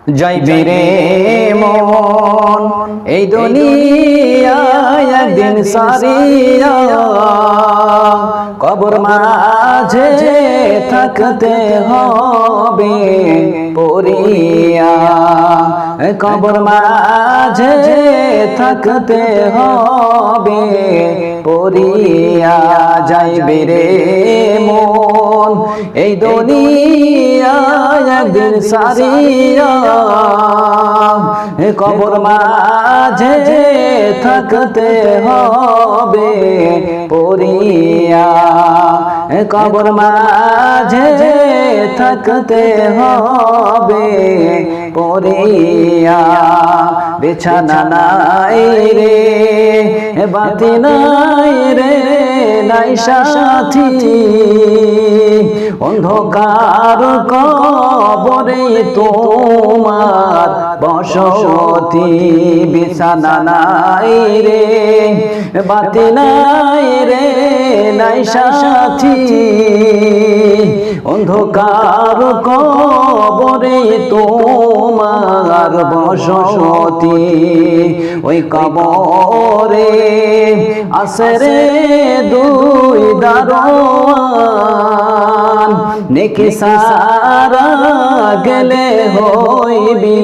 যাইবে রে মন এই দুনিয়ায় একদিন সারিয়া, কবর মাঝে থাকতে হবে পড়িয়া, কবর মাঝে থাকতে হবে পড়িয়া। যাইবে রে মন এই দুনিয়ায় একদিন সারিয়া, কবর মাঝে থাকতে হবে পড়িয়া, কবর মাঝে থাকতে হবে পড়িয়া। বিছানা নাই রে বাতি নাই রে নাই সাথী, অন্ধকার কবরে তোমার বসতি। বিছানা নাই রে বাতি নাই রে নাই সাথী, অন্ধকার কবরে তোমার বসতি। ওই কবরে আছে রে দুই দারোয়ান, নেকি সারা গেলে হইবি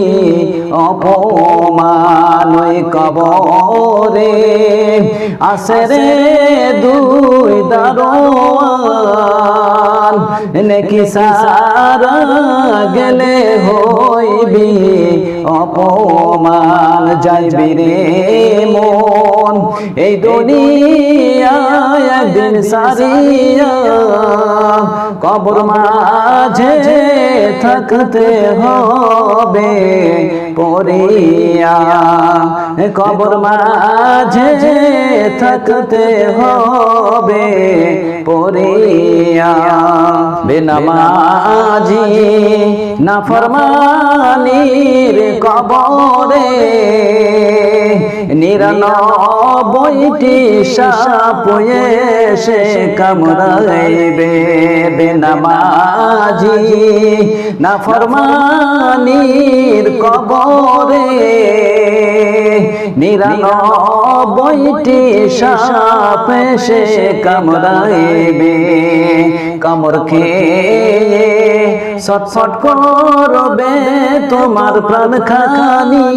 অপমান। ওই কবরে আছে রে দুই দারোয়ান, নেকি সারা গেলে হইবি অপমান। যাইবি রে মন এই দুনিয়ায় একদিন সারিয়া, কবর মাঝে থাকতে হবে পড়িয়া, কবর মাঝে থাকতে হবে পড়িয়া। বেনামাজি নাফরমানির কবরে 99টি সাপ এসে কামড়াইবে। বেনামাজি নাফরমানির কবরে 99টি সাপ এসে কামড়াইবে। কামড় খেয়ে ছটফট করবে তোমার প্রাণখানি,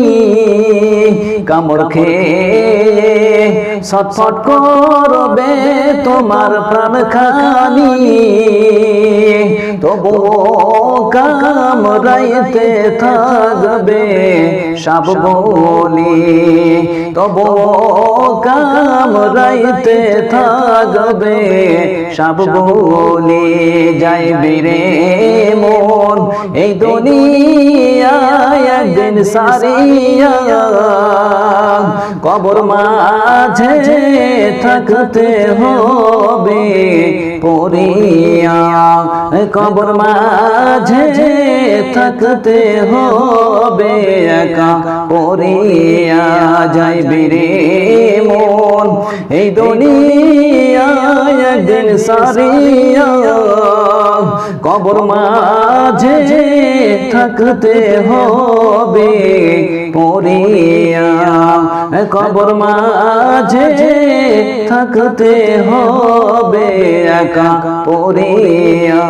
কামড় খেয়ে ছটফট করবে তোমার প্রাণখানি। তবুও কামড়াইতে থাকবে সাপগুলি, তবুও কামড়াইতে থাকবে সাপগুলি। যাইবি রে মন এই দুনিয়ায় একদিন সারিয়া, কবর মাঝে থাকতে হবে পড়িয়া, কবর মাঝে থাকতে হবে একা পড়িয়া। যাইবি রে মন এই দুনিয়ায় একদিন সারিয়া, কবর মাঝে থাকতে হবে পড়িয়া, কবর মাঝে থাকতে হবে একা পড়িয়া।